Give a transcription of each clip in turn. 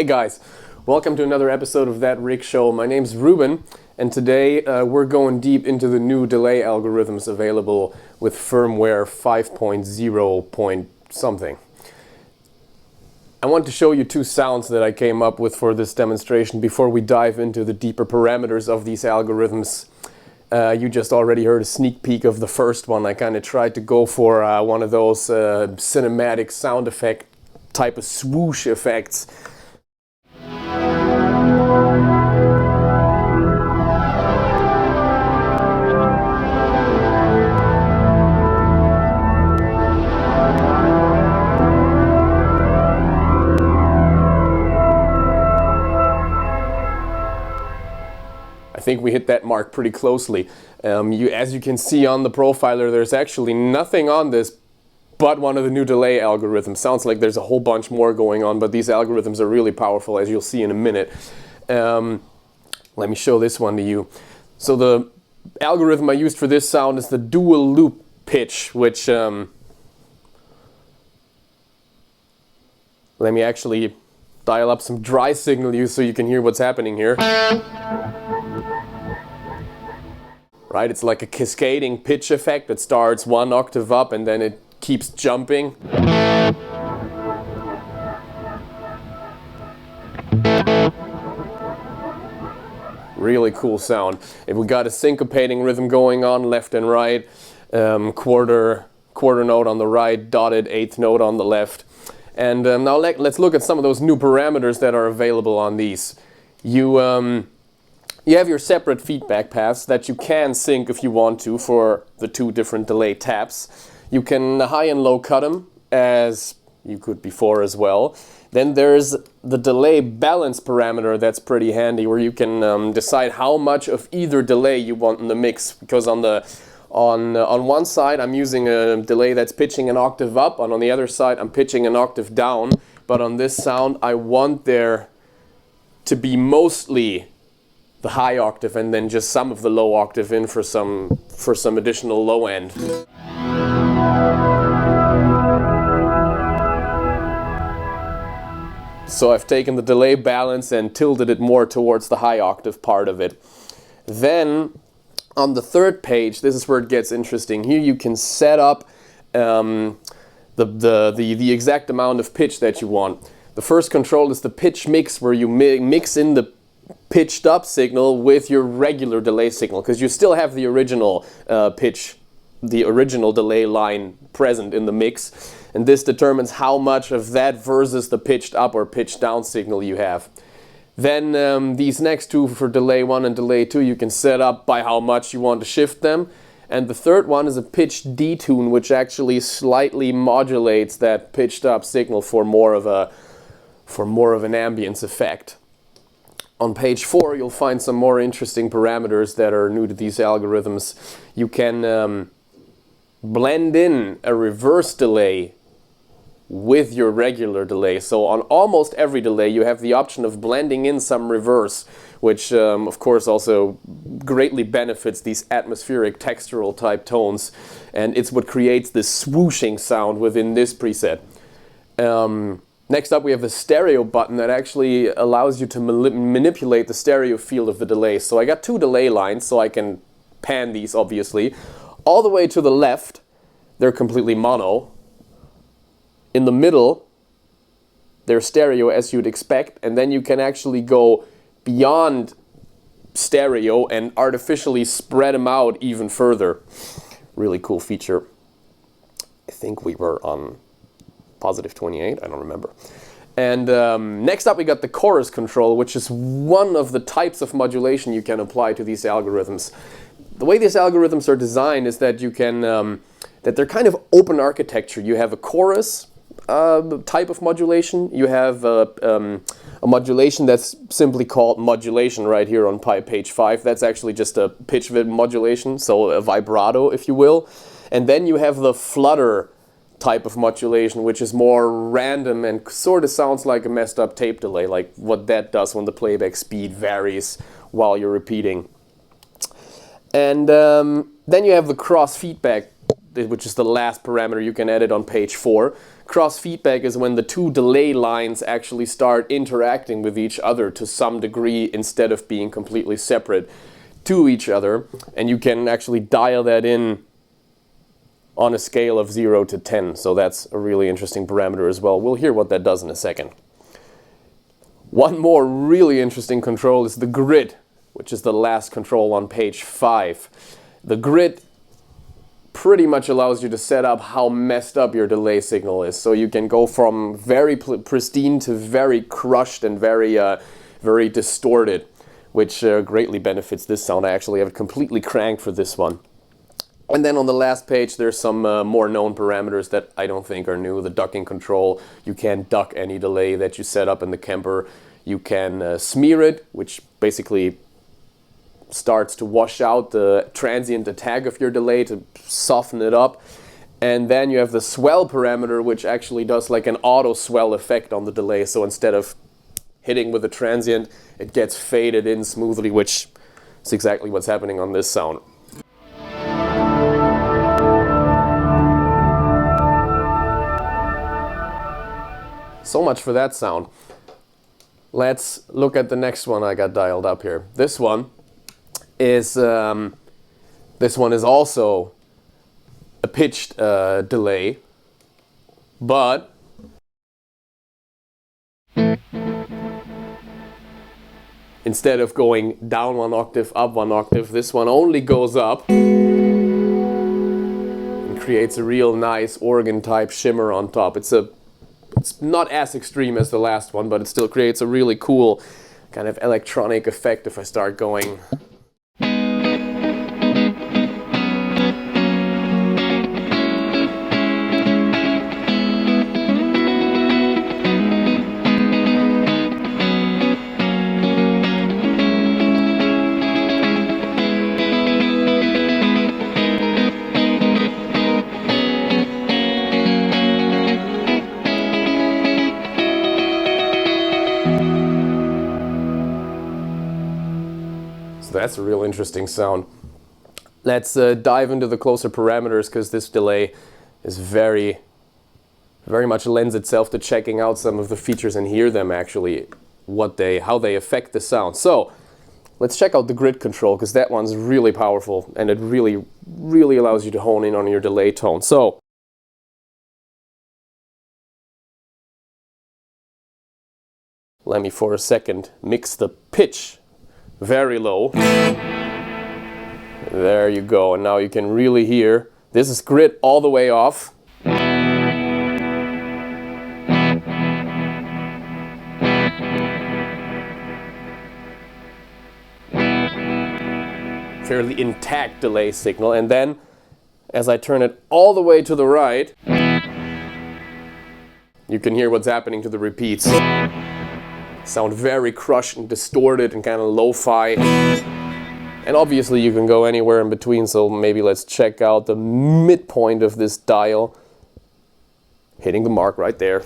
guys, welcome to another episode of That Rig Show. My name's Ruben, and today we're going deep into the new delay algorithms available with firmware 5.0 point something. I want to show you two sounds that I came up with for this demonstration before we dive into the deeper parameters of these algorithms. You just already heard a sneak peek of the first one. I kind of tried to go for one of those cinematic sound effect type of swoosh effects. I think we hit that mark pretty closely. As you can see on the profiler, there's actually nothing on this but one of the new delay algorithms. Sounds like there's a whole bunch more going on, but these algorithms are really powerful, as you'll see in a minute. Let me show this one to you. So the algorithm I used for this sound is the dual loop pitch, which let me actually dial up some dry signal so you can hear what's happening here. Right, it's like a cascading pitch effect that starts one octave up and then it keeps jumping. Really cool sound. If we got a syncopating rhythm going on left and right, quarter note on the right, dotted eighth note on the left. And now let's look at some of those new parameters that are available on these. You have your separate feedback paths that you can sync if you want to for the two different delay taps. You can high and low cut them, as you could before as well. Then there's the delay balance parameter that's pretty handy, where you can decide how much of either delay you want in the mix. Because on one side I'm using a delay that's pitching an octave up, and on the other side I'm pitching an octave down. But on this sound I want there to be mostly the high octave and then just some of the low octave in for some additional low end. So I've taken the delay balance and tilted it more towards the high octave part of it. Then on the third page, this is where it gets interesting. Here you can set up the exact amount of pitch that you want. The first control is the pitch mix, where you mix in the pitched up signal with your regular delay signal, because you still have the original pitch, the original delay line present in the mix, and this determines how much of that versus the pitched up or pitched down signal you have. Then these next two, for delay 1 and delay 2, you can set up by how much you want to shift them. And the third one is a pitch detune, which actually slightly modulates that pitched up signal for more of an ambience effect. On page 4, you'll find some more interesting parameters that are new to these algorithms. You can blend in a reverse delay with your regular delay. So on almost every delay you have the option of blending in some reverse, which of course also greatly benefits these atmospheric textural type tones, and it's what creates this swooshing sound within this preset. Next up we have the stereo button that actually allows you to manipulate the stereo field of the delay. So I got two delay lines, so I can pan these obviously. All the way to the left, they're completely mono. In the middle, they're stereo as you'd expect, and then you can actually go beyond stereo and artificially spread them out even further. Really cool feature. I think we were on positive 28, I don't remember. And next up we got the chorus control, which is one of the types of modulation you can apply to these algorithms. The way these algorithms are designed is that you can, that they're kind of open architecture. You have a chorus type of modulation. You have a modulation that's simply called modulation right here on page 5. That's actually just a pitch modulation, so a vibrato if you will. And then you have the flutter type of modulation, which is more random and sort of sounds like a messed up tape delay, like what that does when the playback speed varies while you're repeating. And then you have the cross feedback which is the last parameter you can edit on page 4. Cross feedback is when the two delay lines actually start interacting with each other to some degree instead of being completely separate to each other. And you can actually dial that in on a scale of 0 to 10. So that's a really interesting parameter as well. We'll hear what that does in a second. One more really interesting control is the grid, which is the last control on page 5. The grid pretty much allows you to set up how messed up your delay signal is. So you can go from very pristine to very crushed and very distorted, which greatly benefits this sound. I actually have it completely cranked for this one. And then on the last page there's some more known parameters that I don't think are new. The ducking control, you can duck any delay that you set up in the Kemper. You can smear it, which basically starts to wash out the transient attack of your delay to soften it up. And then you have the swell parameter, which actually does like an auto swell effect on the delay. So instead of hitting with a transient, it gets faded in smoothly, which is exactly what's happening on this sound. So much for that sound. Let's look at the next one I got dialed up here. This one is also a pitched delay, but instead of going down 1 octave, up 1 octave, this one only goes up and creates a real nice organ type shimmer on top. It's not as extreme as the last one, but it still creates a really cool kind of electronic effect if I start going. That's a real interesting sound. Let's dive into the closer parameters, because this delay is very much lends itself to checking out some of the features and hear them actually, how they affect the sound. So let's check out the grid control, because that one's really powerful and it really allows you to hone in on your delay tone. So let me for a second mix the pitch very low. There you go, and now you can really hear. This is grid all the way off. Fairly intact delay signal, and then as I turn it all the way to the right, you can hear what's happening to the repeats. Sound very crushed and distorted and kind of lo-fi. And obviously you can go anywhere in between, so maybe let's check out the midpoint of this dial. Hitting the mark right there.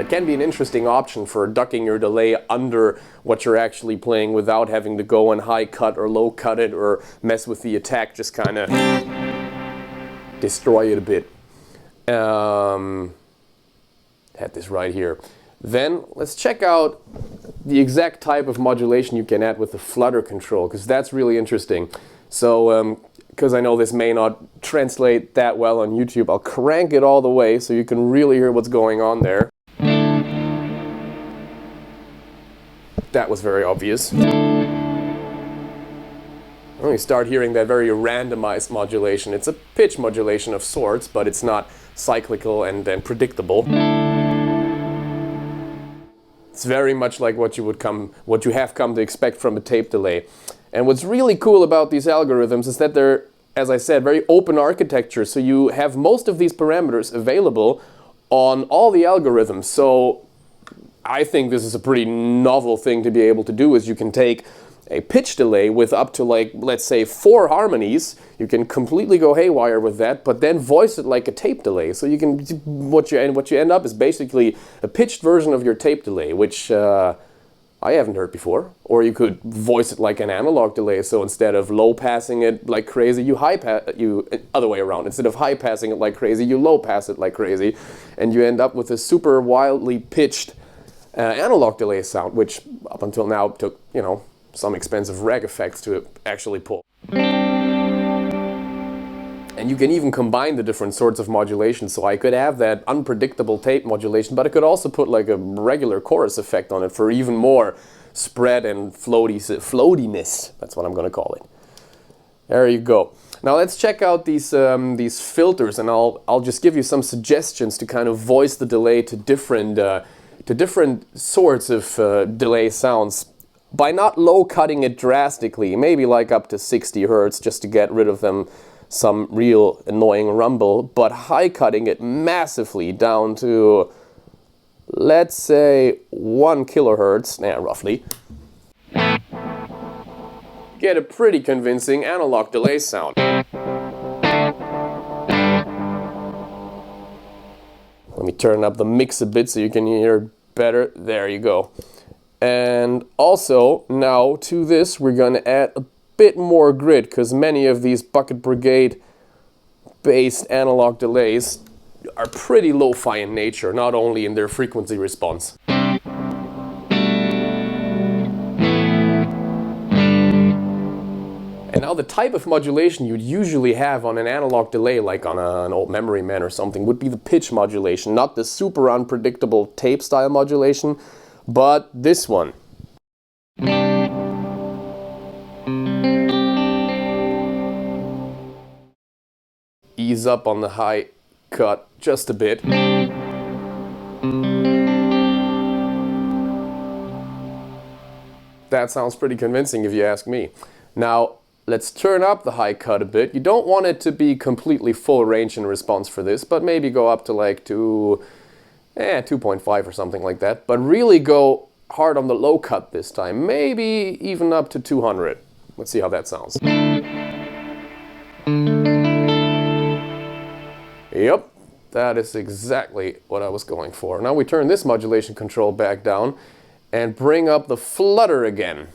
It can be an interesting option for ducking your delay under what you're actually playing without having to go and high cut or low cut it or mess with the attack, just kind of destroy it a bit. Had this right here. Then let's check out the exact type of modulation you can add with the flutter control, because that's really interesting. So because I know this may not translate that well on YouTube, I'll crank it all the way so you can really hear what's going on there. That was very obvious. Well, you start hearing that very randomized modulation. It's a pitch modulation of sorts, but it's not cyclical and predictable. It's very much like what you have come to expect from a tape delay. And what's really cool about these algorithms is that they're, as I said, very open architecture. So you have most of these parameters available on all the algorithms. So I think this is a pretty novel thing to be able to do, is you can take a pitch delay with up to, like, let's say 4 harmonies. You can completely go haywire with that, but then voice it like a tape delay. So you can, what you end up is basically a pitched version of your tape delay, which I haven't heard before. Or you could voice it like an analog delay. So instead of low passing it like crazy, you other way around. Instead of high passing it like crazy, you low pass it like crazy, and you end up with a super wildly pitched analog delay sound, which up until now took, you know, some expensive reg effects to actually pull. And you can even combine the different sorts of modulation. So I could have that unpredictable tape modulation, but I could also put like a regular chorus effect on it for even more spread and floatiness. That's what I'm going to call it. There you go. Now let's check out these filters, and I'll just give you some suggestions to kind of voice the delay to different sorts of delay sounds by not low cutting it drastically, maybe like up to 60 Hertz just to get rid of some real annoying rumble, but high cutting it massively down to, let's say, 1 kilohertz, roughly. Get a pretty convincing analog delay sound. Let me turn up the mix a bit so you can hear better. There you go. And also, now to this, we're going to add a bit more grit, because many of these Bucket Brigade based analog delays are pretty lo-fi in nature, not only in their frequency response. And now the type of modulation you'd usually have on an analog delay, like on an old Memory Man or something, would be the pitch modulation, not the super unpredictable tape style modulation, but this one. Ease up on the high cut just a bit. That sounds pretty convincing if you ask me. Now let's turn up the high cut a bit. You don't want it to be completely full range in response for this, but maybe go up to like 2.5 or something like that. But really go hard on the low cut this time, maybe even up to 200. Let's see how that sounds. Yep, that is exactly what I was going for. Now we turn this modulation control back down and bring up the flutter again.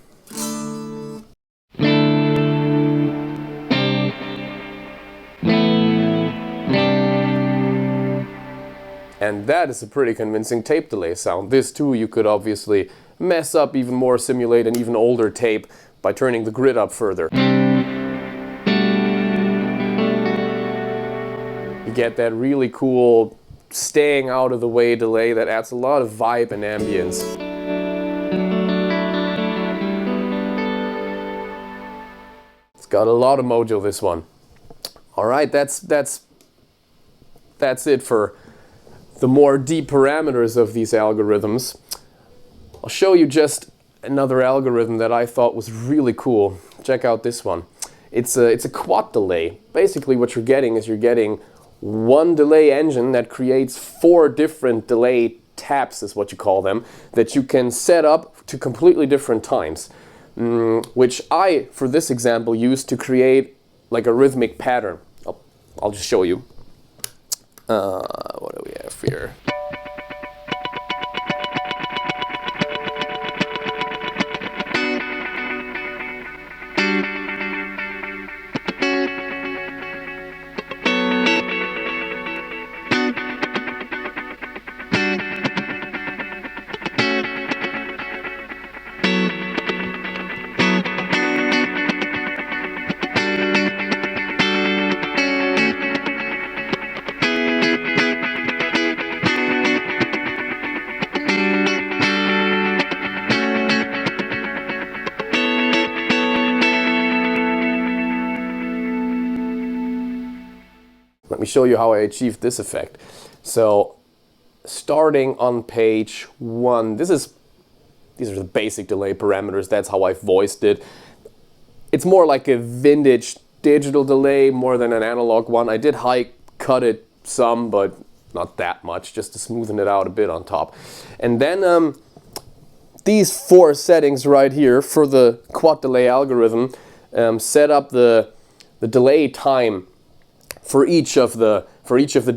And that is a pretty convincing tape delay sound. This too you could obviously mess up even more, simulate an even older tape by turning the grid up further. Get that really cool staying out of the way delay that adds a lot of vibe and ambience. It's got a lot of mojo, this one. Alright, that's it for the more deep parameters of these algorithms. I'll show you just another algorithm that I thought was really cool. Check out this one. It's a quad delay. Basically what you're getting is one delay engine that creates 4 different delay taps, is what you call them, that you can set up to completely different times, which I, for this example, used to create like a rhythmic pattern. I'll just show you. What do we have here? Let me show you how I achieved this effect. So, starting on page 1, these are the basic delay parameters. That's how I voiced it. It's more like a vintage digital delay more than an analog one. I did high cut it some, but not that much, just to smoothen it out a bit on top. And then these 4 settings right here for the quad delay algorithm set up the delay time for each of the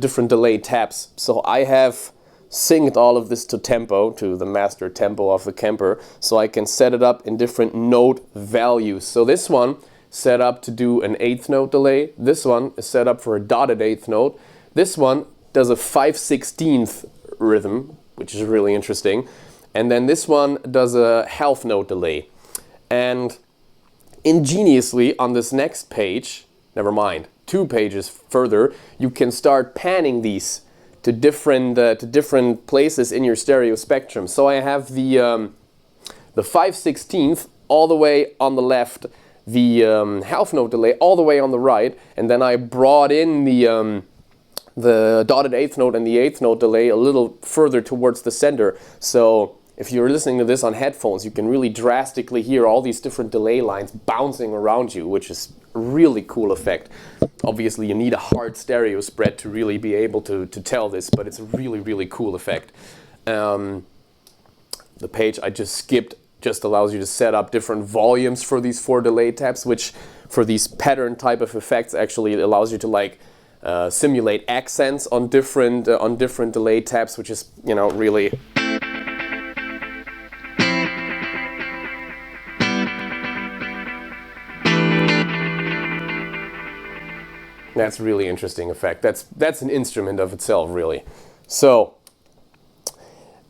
different delay taps. So I have synced all of this to tempo, to the master tempo of the Kemper, so I can set it up in different note values. So this one set up to do an 8th note delay. This one is set up for a dotted 8th note. This one does a 5/16th rhythm, which is really interesting. And then this one does a half note delay. And ingeniously on this next page, never mind, 2 pages further, you can start panning these to different places in your stereo spectrum. So I have the 5/16th all the way on the left, the half note delay all the way on the right, and then I brought in the dotted 8th note and the 8th note delay a little further towards the center. So if you're listening to this on headphones, you can really drastically hear all these different delay lines bouncing around you, which is a really cool effect. Obviously, you need a hard stereo spread to really be able to tell this, but it's a really, really cool effect. The page I just skipped just allows you to set up different volumes for these 4 delay taps, which for these pattern type of effects actually it allows you to like simulate accents on different delay taps, which is, you know, really. That's a really interesting effect. That's an instrument of itself, really. So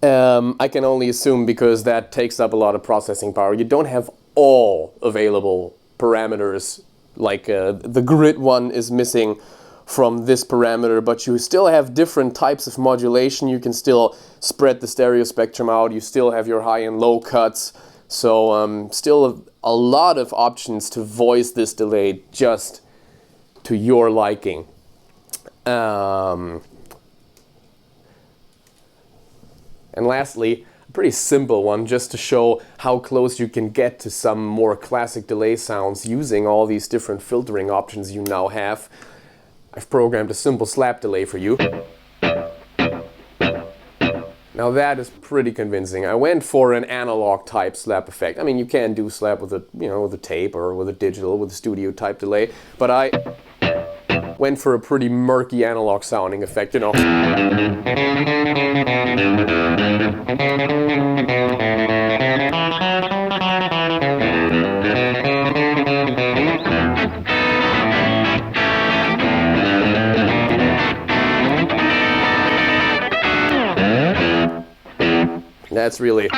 I can only assume, because that takes up a lot of processing power, you don't have all available parameters. Like the grid one is missing from this parameter, but you still have different types of modulation. You can still spread the stereo spectrum out. You still have your high and low cuts. So still a lot of options to voice this delay just to your liking. And lastly, a pretty simple one just to show how close you can get to some more classic delay sounds using all these different filtering options you now have. I've programmed a simple slap delay for you. Now that is pretty convincing. I went for an analog type slap effect. I mean, you can do slap with a, you know, with a tape or with a digital, with a studio type delay, but I went for a pretty murky analog sounding effect, you know. That's really.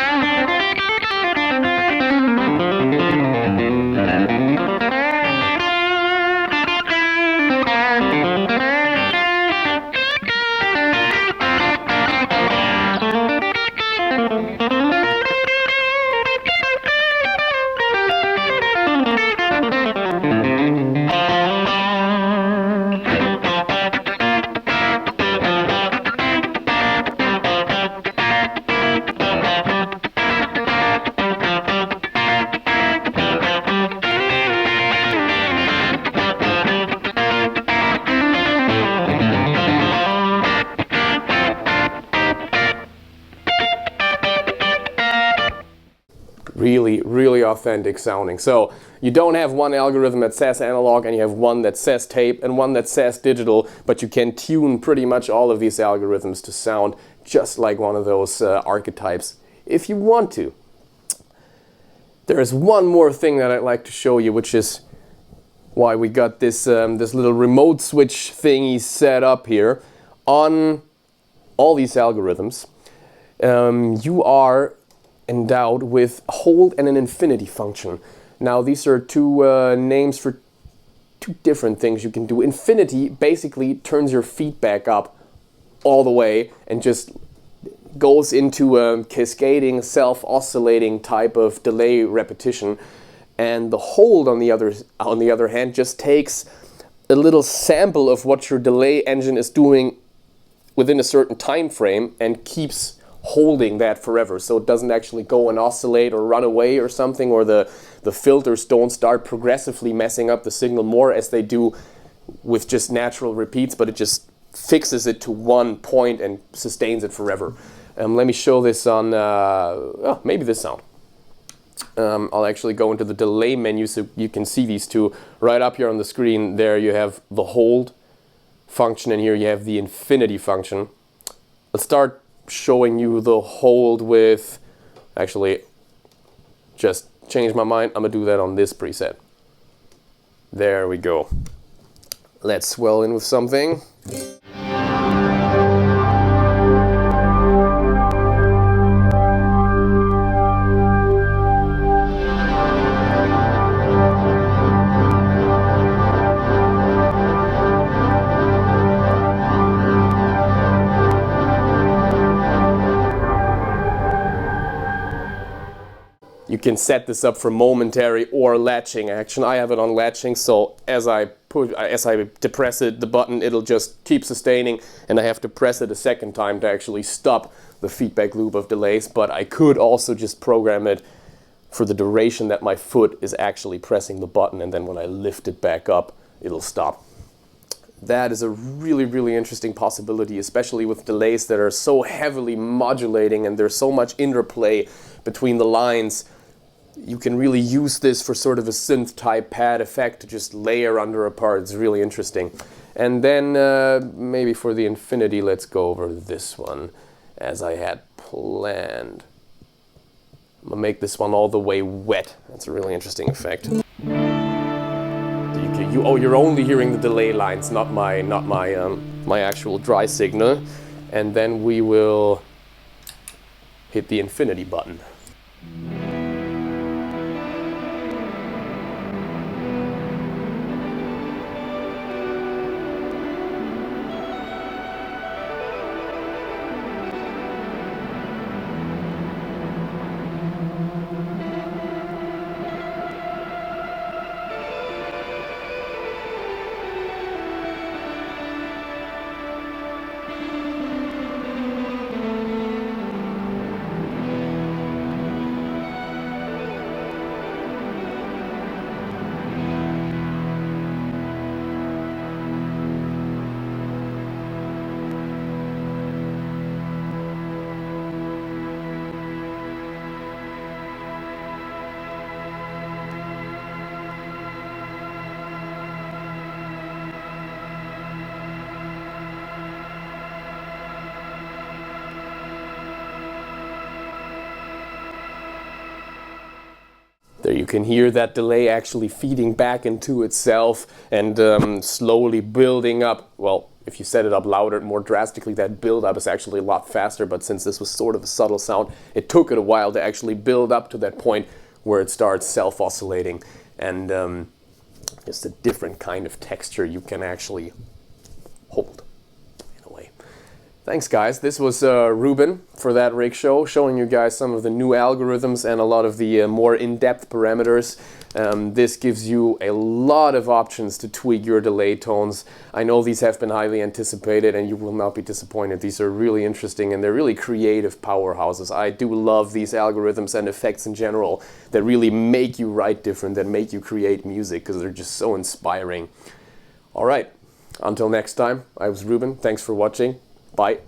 Really authentic sounding. So you don't have one algorithm that says analog and you have one that says tape and one that says digital, but you can tune pretty much all of these algorithms to sound just like one of those archetypes if you want to. There is one more thing that I'd like to show you, which is why we got this this little remote switch thingy set up here. On all these algorithms, you are endowed with a hold and an infinity function. Now these are two names for two different things you can do. Infinity basically turns your feedback up all the way and just goes into a cascading, self-oscillating type of delay repetition. And the hold, on the other hand, just takes a little sample of what your delay engine is doing within a certain time frame and keeps holding that forever, so it doesn't actually go and oscillate or run away or something, or the filters don't start progressively messing up the signal more as they do with just natural repeats, but it just fixes it to one point and sustains it forever. Let me show this on maybe this sound. I'll actually go into the delay menu so you can see these two right up here on the screen. There you have the hold function, and here you have the infinity function. Let's start showing you the hold with, actually, just changed my mind. I'm gonna do that on this preset. There we go. Let's swell in with something. You can set this up for momentary or latching action. I have it on latching, so as I depress it, the button, it'll just keep sustaining, and I have to press it a second time to actually stop the feedback loop of delays. But I could also just program it for the duration that my foot is actually pressing the button, and then when I lift it back up, it'll stop. That is a really, really interesting possibility, especially with delays that are so heavily modulating and there's so much interplay between the lines. You can really use this for sort of a synth type pad effect to just layer under a part. It's really interesting. And then maybe for the infinity, let's go over this one as I had planned. I'm gonna make this one all the way wet. That's a really interesting effect. You're only hearing the delay lines, not my actual dry signal. And then we will hit the infinity button. There you can hear that delay actually feeding back into itself and slowly building up. Well, if you set it up louder, more drastically, that build up is actually a lot faster, but since this was sort of a subtle sound, it took it a while to actually build up to that point where it starts self-oscillating, and just a different kind of texture you can actually hold. Thanks guys, this was Ruben for That Rig Show, showing you guys some of the new algorithms and a lot of the more in-depth parameters. This gives you a lot of options to tweak your delay tones. I know these have been highly anticipated and you will not be disappointed. These are really interesting and they're really creative powerhouses. I do love these algorithms and effects in general that really make you write different, that make you create music, because they're just so inspiring. Alright, until next time, I was Ruben, thanks for watching. Bye.